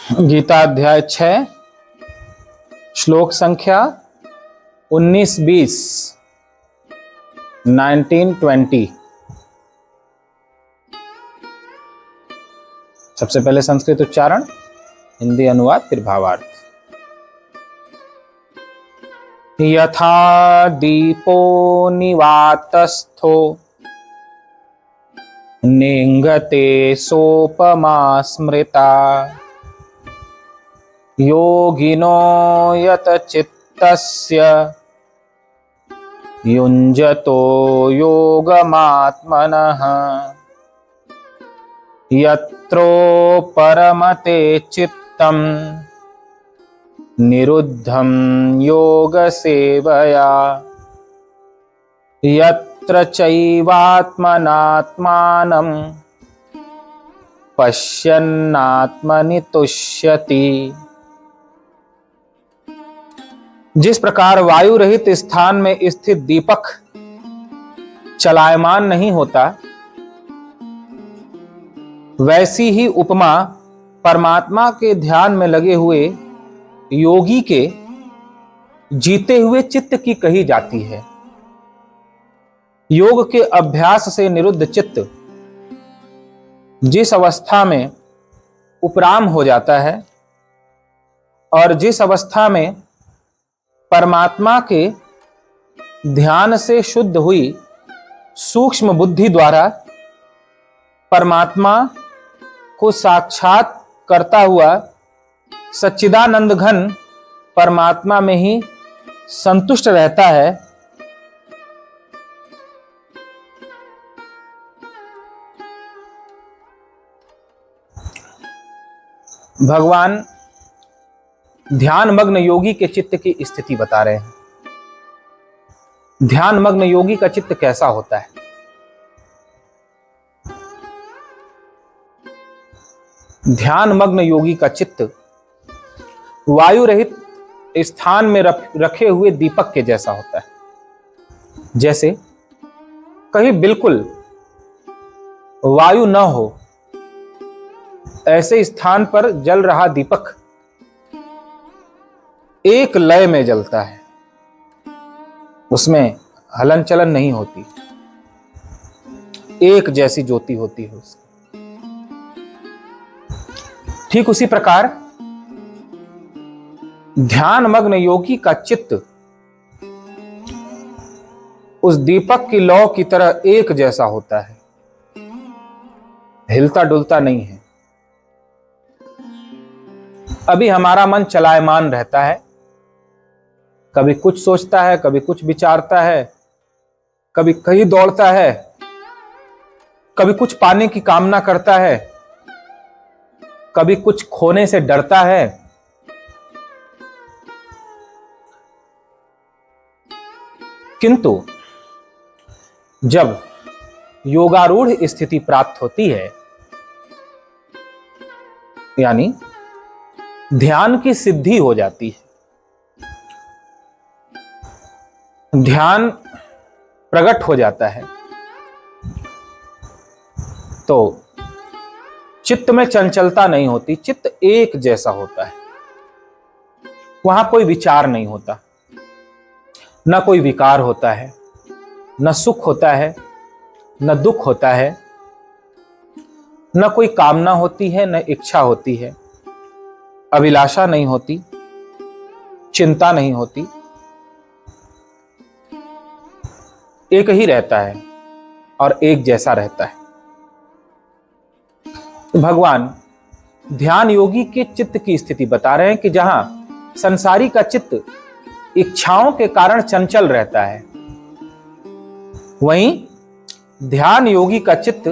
गीता अध्याय 6 श्लोक संख्या 19-20 19-20। सबसे पहले संस्कृत उच्चारण, हिंदी अनुवाद, फिर भावार्थ। यथा दीपो निवातस्थो निंगते सोपमा स्मृता योगिनो यत चित्तस्य युञ्जतो योगमात्मनः यत्रो परमते चित्तं निरुद्धं योगसेवया यत्र चैवात्मनात्मानं पश्यन्नात्मनि तुष्यति। जिस प्रकार वायु रहित स्थान में स्थित दीपक चलायमान नहीं होता, वैसी ही उपमा परमात्मा के ध्यान में लगे हुए योगी के जीते हुए चित्त की कही जाती है। योग के अभ्यास से निरुद्ध चित्त जिस अवस्था में उपराम हो जाता है और जिस अवस्था में परमात्मा के ध्यान से शुद्ध हुई सूक्ष्म बुद्धि द्वारा परमात्मा को साक्षात करता हुआ सच्चिदानंद घन परमात्मा में ही संतुष्ट रहता है, भगवान ध्यान मग्न योगी के चित्त की स्थिति बता रहे हैं। ध्यान मग्न योगी का चित्त कैसा होता है? ध्यान मग्न योगी का चित्त वायु रहित स्थान में रखे हुए दीपक के जैसा होता है। जैसे कहीं बिल्कुल वायु न हो, ऐसे स्थान पर जल रहा दीपक एक लय में जलता है, उसमें हलन चलन नहीं होती, एक जैसी ज्योति होती है उसकी। ठीक उसी प्रकार ध्यान मग्न योगी का चित्त उस दीपक की लौ की तरह एक जैसा होता है, हिलता डुलता नहीं है। अभी हमारा मन चलायमान रहता है, कभी कुछ सोचता है, कभी कुछ विचारता है, कभी कहीं दौड़ता है, कभी कुछ पाने की कामना करता है, कभी कुछ खोने से डरता है। किंतु जब योगारूढ़ स्थिति प्राप्त होती है, यानी ध्यान की सिद्धि हो जाती है, ध्यान प्रकट हो जाता है, तो चित्त में चंचलता नहीं होती, चित्त एक जैसा होता है। वहां कोई विचार नहीं होता, न कोई विकार होता है, न सुख होता है, न दुख होता है, न कोई कामना होती है, न इच्छा होती है, अभिलाषा नहीं होती, चिंता नहीं होती, एक ही रहता है और एक जैसा रहता है। तो भगवान ध्यान योगी के चित्त की स्थिति बता रहे हैं कि जहां संसारी का चित्त इच्छाओं के कारण चंचल रहता है, वहीं ध्यान योगी का चित्त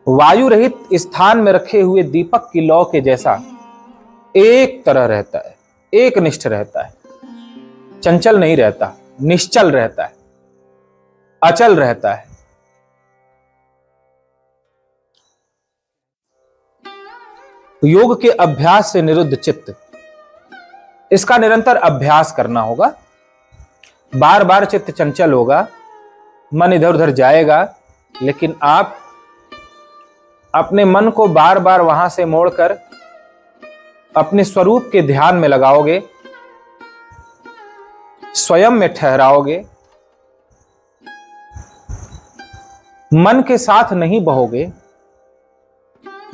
वायु रहित स्थान में रखे हुए दीपक की लौ के जैसा एक तरह रहता है, एक निष्ठ रहता है, चंचल नहीं रहता, निश्चल रहता है, अचल रहता है। योग के अभ्यास से निरुद्ध चित्त, इसका निरंतर अभ्यास करना होगा। बार बार चित्त चंचल होगा, मन इधर उधर जाएगा, लेकिन आप अपने मन को बार बार वहां से मोड़कर अपने स्वरूप के ध्यान में लगाओगे, स्वयं में ठहराओगे, मन के साथ नहीं बहोगे,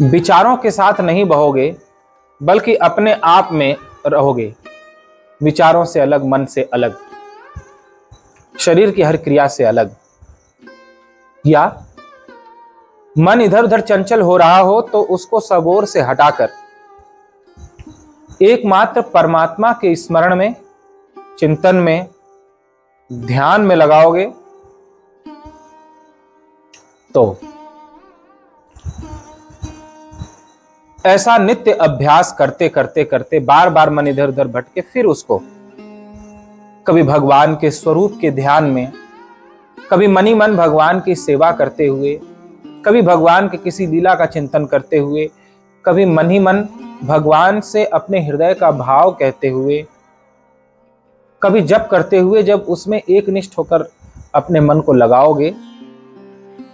विचारों के साथ नहीं बहोगे, बल्कि अपने आप में रहोगे, विचारों से अलग, मन से अलग, शरीर की हर क्रिया से अलग। या मन इधर उधर चंचल हो रहा हो तो उसको सबोर से हटाकर एकमात्र परमात्मा के स्मरण में, चिंतन में, ध्यान में लगाओगे तो ऐसा नित्य अभ्यास करते करते करते बार बार मन इधर उधर भटके, फिर उसको कभी भगवान के स्वरूप के ध्यान में, कभी मनी मन भगवान की सेवा करते हुए, कभी भगवान के किसी लीला का चिंतन करते हुए, कभी मन ही मन भगवान से अपने हृदय का भाव कहते हुए, कभी जप करते हुए, जब उसमें एकनिष्ठ होकर अपने मन को लगाओगे,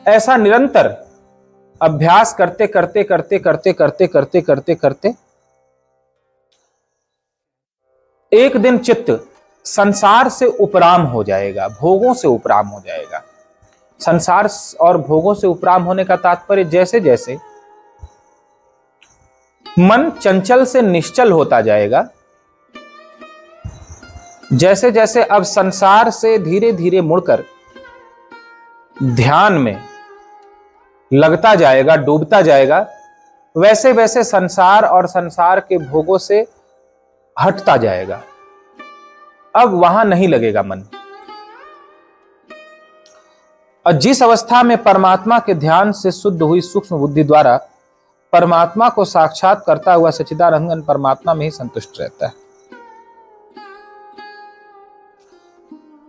ऐसा निरंतर अभ्यास करते करते करते करते करते करते करते करते एक दिन चित्त संसार से उपराम हो जाएगा, भोगों से उपराम हो जाएगा। संसार और भोगों से उपराम होने का तात्पर्य जैसे जैसे मन चंचल से निश्चल होता जाएगा, जैसे जैसे अब संसार से धीरे धीरे मुड़कर ध्यान में लगता जाएगा, डूबता जाएगा, वैसे वैसे संसार और संसार के भोगों से हटता जाएगा। अब वहां नहीं लगेगा मन। और जिस अवस्था में परमात्मा के ध्यान से शुद्ध हुई सूक्ष्म बुद्धि द्वारा परमात्मा को साक्षात करता हुआ सच्चिदानंद परमात्मा में ही संतुष्ट रहता है,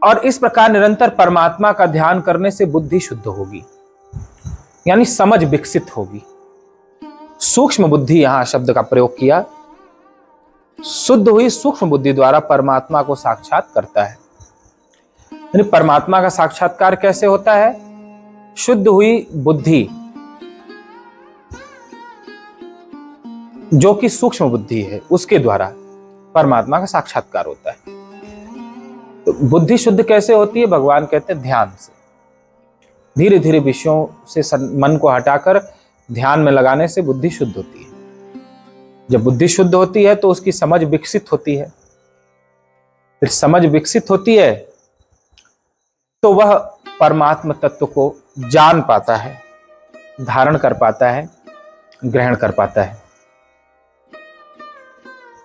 और इस प्रकार निरंतर परमात्मा का ध्यान करने से बुद्धि शुद्ध होगी, यानी समझ विकसित होगी। सूक्ष्म बुद्धि, यहां शब्द का प्रयोग किया, शुद्ध हुई सूक्ष्म बुद्धि द्वारा परमात्मा को साक्षात करता है। यानी परमात्मा का साक्षात्कार कैसे होता है? शुद्ध हुई बुद्धि, जो कि सूक्ष्म बुद्धि है, उसके द्वारा परमात्मा का साक्षात्कार होता है। तो बुद्धि शुद्ध कैसे होती है? भगवान कहते हैं ध्यान से। धीरे धीरे विषयों से मन को हटाकर ध्यान में लगाने से बुद्धि शुद्ध होती है। जब बुद्धि शुद्ध होती है तो उसकी समझ विकसित होती है। फिर समझ विकसित होती है तो वह परमात्म तत्व को जान पाता है, धारण कर पाता है, ग्रहण कर पाता है।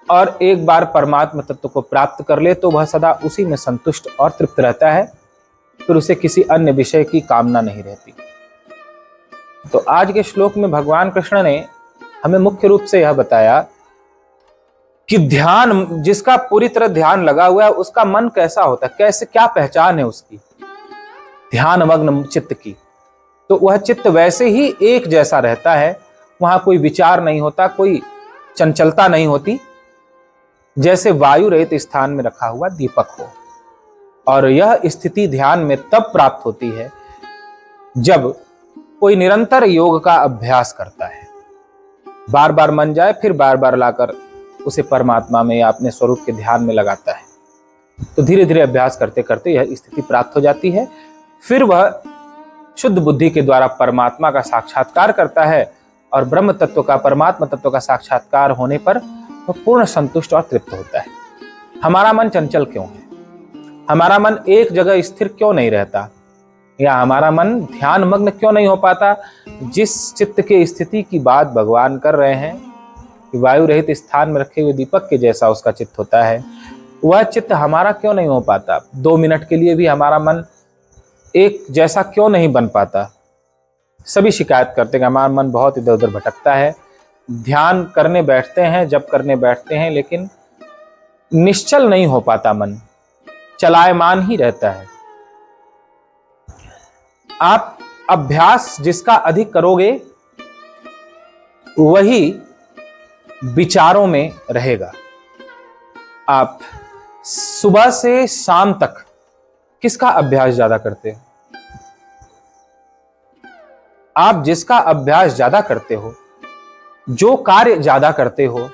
और एक बार परमात्म तत्व को प्राप्त कर ले तो वह सदा उसी में संतुष्ट और तृप्त रहता है, फिर उसे किसी अन्य विषय की कामना नहीं रहती। तो आज के श्लोक में भगवान कृष्ण ने हमें मुख्य रूप से यह बताया कि ध्यान, जिसका पूरी तरह ध्यान लगा हुआ है, उसका मन कैसा होता है, कैसे, क्या पहचान है उसकी, ध्यान मग्न चित्त की। तो वह चित्त वैसे ही एक जैसा रहता है, वहां कोई विचार नहीं होता, कोई चंचलता नहीं होती, जैसे वायु रहित स्थान में रखा हुआ दीपक हो। और यह स्थिति ध्यान में तब प्राप्त होती है जब कोई निरंतर योग का अभ्यास करता है, बार बार मन जाए, फिर बार बार लाकर उसे परमात्मा में या अपने स्वरूप के ध्यान में लगाता है। तो धीरे धीरे अभ्यास करते करते यह स्थिति प्राप्त हो जाती है। फिर वह शुद्ध बुद्धि के द्वारा परमात्मा का साक्षात्कार करता है, और ब्रह्म तत्व का, परमात्मा तत्व का साक्षात्कार होने पर वह पूर्ण संतुष्ट और तृप्त होता है। हमारा मन चंचल क्यों है? हमारा मन एक जगह स्थिर क्यों नहीं रहता, या हमारा मन ध्यान मग्न क्यों नहीं हो पाता? जिस चित्त की स्थिति की बात भगवान कर रहे हैं कि वायु रहित स्थान में रखे हुए दीपक के जैसा उसका चित्त होता है, वह चित्त हमारा क्यों नहीं हो पाता? 2 मिनट के लिए भी हमारा मन एक जैसा क्यों नहीं बन पाता? सभी शिकायत करते हैं कि हमारा मन बहुत इधर उधर भटकता है, ध्यान करने बैठते हैं, जप करने बैठते हैं, लेकिन निश्चल नहीं हो पाता, मन चलायमान ही रहता है। आप अभ्यास जिसका अधिक करोगे वही विचारों में रहेगा। आप सुबह से शाम तक किसका अभ्यास ज्यादा करते हो? आप जिसका अभ्यास ज्यादा करते हो, जो कार्य ज्यादा करते हो,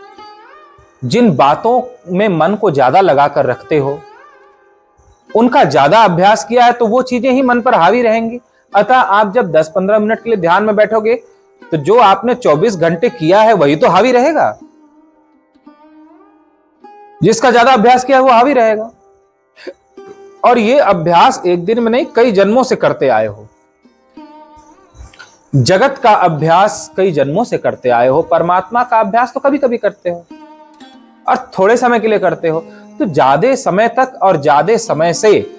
जिन बातों में मन को ज्यादा लगाकर रखते हो, उनका ज्यादा अभ्यास किया है तो वो चीजें ही मन पर हावी रहेंगी। अतः आप जब 10-15 मिनट के लिए ध्यान में बैठोगे तो जो आपने 24 घंटे किया है वही तो हावी रहेगा। जिसका ज्यादा अभ्यास किया है वो हावी रहेगा। और ये अभ्यास एक दिन में नहीं, कई जन्मों से करते आए हो। जगत का अभ्यास कई जन्मों से करते आए हो, परमात्मा का अभ्यास तो कभी कभी करते हो और थोड़े समय के लिए करते हो। तो ज्यादा समय तक और ज्यादा समय से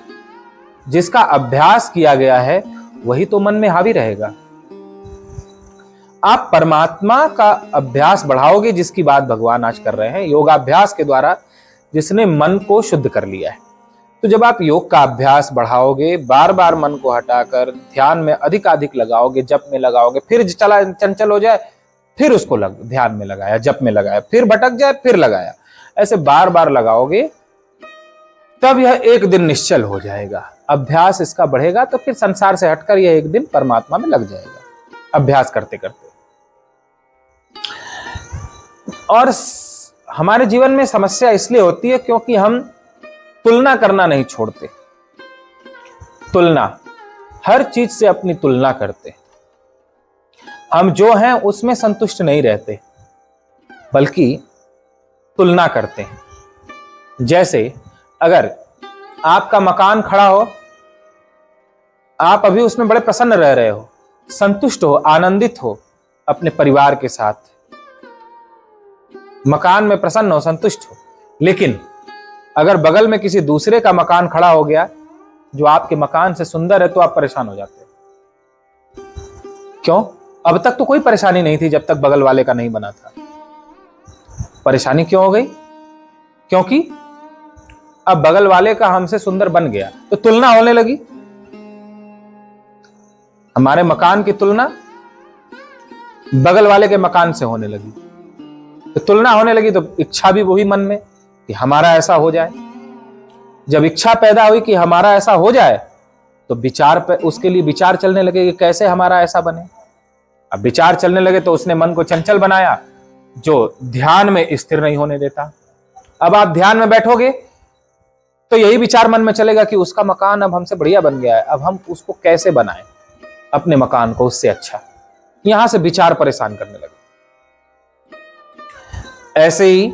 जिसका अभ्यास किया गया है वही तो मन में हावी रहेगा। आप परमात्मा का अभ्यास बढ़ाओगे, जिसकी बात भगवान आज कर रहे हैं, योगाभ्यास के द्वारा, जिसने मन को शुद्ध कर लिया है। तो जब आप योग का अभ्यास बढ़ाओगे, बार बार मन को हटाकर ध्यान में अधिक लगाओगे, जप में लगाओगे, फिर चला चंचल हो जाए फिर उसको ध्यान में लगाया, जप में लगाया, फिर भटक जाए फिर लगाया, ऐसे बार बार लगाओगे, तब यह एक दिन निश्चल हो जाएगा। अभ्यास इसका बढ़ेगा तो फिर संसार से हटकर यह एक दिन परमात्मा में लग जाएगा, अभ्यास करते करते। और हमारे जीवन में समस्या इसलिए होती है क्योंकि हम तुलना करना नहीं छोड़ते। तुलना, हर चीज से अपनी तुलना करते। हम जो हैं उसमें संतुष्ट नहीं रहते, बल्कि तुलना करते हैं। जैसे अगर आपका मकान खड़ा हो, आप अभी उसमें बड़े प्रसन्न रह रहे हो, संतुष्ट हो, आनंदित हो अपने परिवार के साथ, मकान में प्रसन्न हो, संतुष्ट हो। लेकिन अगर बगल में किसी दूसरे का मकान खड़ा हो गया जो आपके मकान से सुंदर है, तो आप परेशान हो जाते हो। क्यों? अब तक तो कोई परेशानी नहीं थी जब तक बगल वाले का नहीं बना था। परेशानी क्यों हो गई? क्योंकि अब बगल वाले का हमसे सुंदर बन गया, तो तुलना होने लगी। हमारे मकान की तुलना बगल वाले के मकान से होने लगी, तो तुलना होने लगी, तो इच्छा भी वही मन में कि हमारा ऐसा हो जाए। जब इच्छा पैदा हुई कि हमारा ऐसा हो जाए, तो विचार पे, उसके लिए विचार चलने लगे कि कैसे हमारा ऐसा बने। अब विचार चलने लगे तो उसने मन को चंचल बनाया, जो ध्यान में स्थिर नहीं होने देता। अब आप ध्यान में बैठोगे तो यही विचार मन में चलेगा कि उसका मकान अब हमसे बढ़िया बन गया है, अब हम उसको कैसे बनाएं, अपने मकान को उससे अच्छा। यहां से विचार परेशान करने लगे। ऐसे ही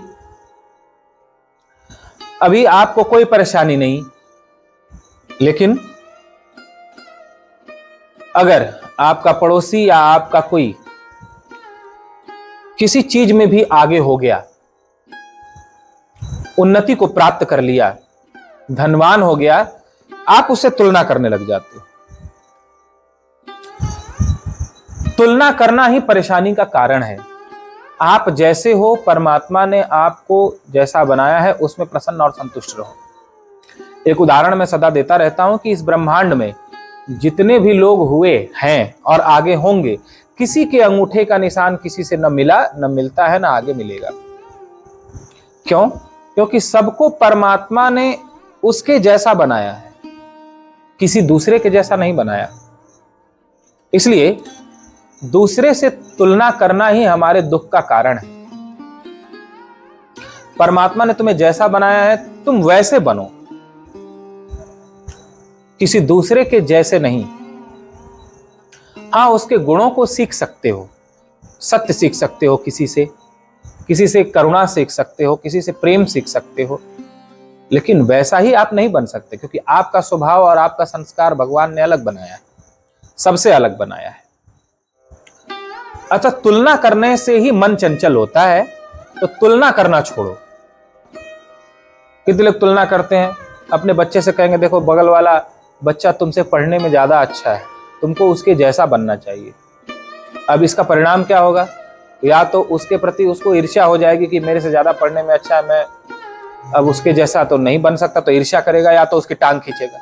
अभी आपको कोई परेशानी नहीं, लेकिन अगर आपका पड़ोसी या आपका कोई किसी चीज में भी आगे हो गया, उन्नति को प्राप्त कर लिया, धनवान हो गया, आप उससे तुलना करने लग जाते हो। तुलना करना ही परेशानी का कारण है। आप जैसे हो, परमात्मा ने आपको जैसा बनाया है उसमें प्रसन्न और संतुष्ट रहो। एक उदाहरण मैं सदा देता रहता हूं कि इस ब्रह्मांड में जितने भी लोग हुए हैं और आगे होंगे, किसी के अंगूठे का निशान किसी से न मिला, न मिलता है, न आगे मिलेगा। क्यों? क्योंकि सबको परमात्मा ने उसके जैसा बनाया है, किसी दूसरे के जैसा नहीं बनाया। इसलिए दूसरे से तुलना करना ही हमारे दुख का कारण है। परमात्मा ने तुम्हें जैसा बनाया है, तुम वैसे बनो, किसी दूसरे के जैसे नहीं। हाँ, उसके गुणों को सीख सकते हो, सत्य सीख सकते हो, किसी से करुणा सीख सकते हो, किसी से प्रेम सीख सकते हो, लेकिन वैसा ही आप नहीं बन सकते, क्योंकि आपका स्वभाव और आपका संस्कार भगवान ने अलग बनाया है, सबसे अलग बनाया है। अच्छा, तुलना करने से ही मन चंचल होता है, तो तुलना करना छोड़ो। कितने लोग तुलना करते हैं, अपने बच्चे से कहेंगे देखो बगल वाला बच्चा तुमसे पढ़ने में ज्यादा अच्छा है, तुमको उसके जैसा बनना चाहिए। अब इसका परिणाम क्या होगा? या तो उसके प्रति उसको ईर्ष्या हो जाएगी कि मेरे से ज्यादा पढ़ने में अच्छा है, मैं अब उसके जैसा तो नहीं बन सकता, तो ईर्ष्या करेगा, या तो उसकी टांग खींचेगा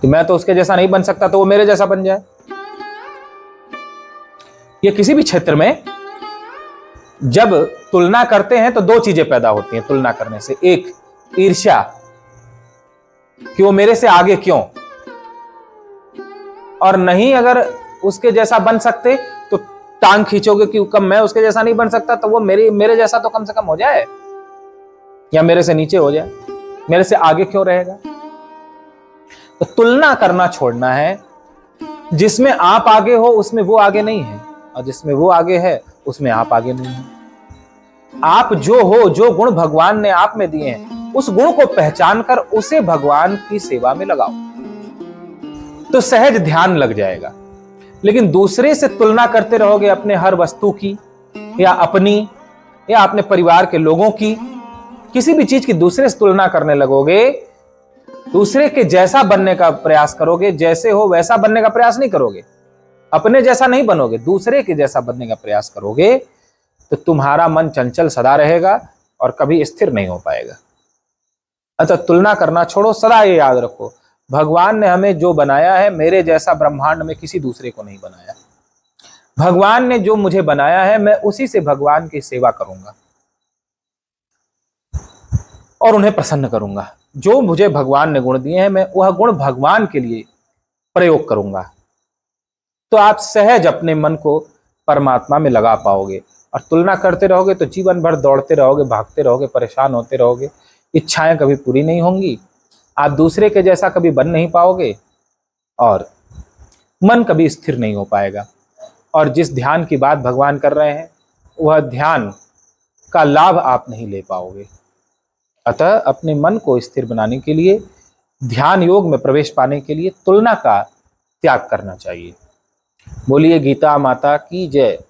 कि मैं तो उसके जैसा नहीं बन सकता, तो वो मेरे जैसा बन जाए। ये किसी भी क्षेत्र में जब तुलना करते हैं तो दो चीजें पैदा होती हैं तुलना करने से। एक, ईर्ष्या कि वो मेरे से आगे क्यों, और नहीं अगर उसके जैसा बन सकते तो टांग खींचोगे कि कब मैं उसके जैसा नहीं बन सकता, तो वो मेरे जैसा तो कम से कम हो जाए, या मेरे से नीचे हो जाए, मेरे से आगे क्यों रहेगा। तो तुलना करना छोड़ना है। जिसमें आप आगे हो उसमें वो आगे नहीं है, और जिसमें वो आगे है उसमें आप आगे नहीं है। आप जो हो, जो गुण भगवान ने आप में दिए हैं, उस गुण को पहचान कर उसे भगवान की सेवा में लगाओ, तो सहज ध्यान लग जाएगा। लेकिन दूसरे से तुलना करते रहोगे, अपने हर वस्तु की या अपनी या अपने परिवार के लोगों की, किसी भी चीज की दूसरे से तुलना करने लगोगे, दूसरे के जैसा बनने का प्रयास करोगे, जैसे हो वैसा बनने का प्रयास नहीं करोगे, अपने जैसा नहीं बनोगे, दूसरे के जैसा बनने का प्रयास करोगे, तो तुम्हारा मन चंचल सदा रहेगा और कभी स्थिर नहीं हो पाएगा। अतः तुलना करना छोड़ो। सदा ये याद रखो, भगवान ने हमें जो बनाया है, मेरे जैसा ब्रह्मांड में किसी दूसरे को नहीं बनाया। भगवान ने जो मुझे बनाया है, मैं उसी से भगवान की सेवा करूंगा और उन्हें प्रसन्न करूंगा। जो मुझे भगवान ने गुण दिए हैं, मैं वह गुण भगवान के लिए प्रयोग करूंगा। तो आप सहज अपने मन को परमात्मा में लगा पाओगे। और तुलना करते रहोगे तो जीवन भर दौड़ते रहोगे, भागते रहोगे, परेशान होते रहोगे, इच्छाएं कभी पूरी नहीं होंगी, आप दूसरे के जैसा कभी बन नहीं पाओगे और मन कभी स्थिर नहीं हो पाएगा। और जिस ध्यान की बात भगवान कर रहे हैं, वह ध्यान का लाभ आप नहीं ले पाओगे। अतः अपने मन को स्थिर बनाने के लिए, ध्यान योग में प्रवेश पाने के लिए तुलना का त्याग करना चाहिए। बोलिए गीता माता की जय।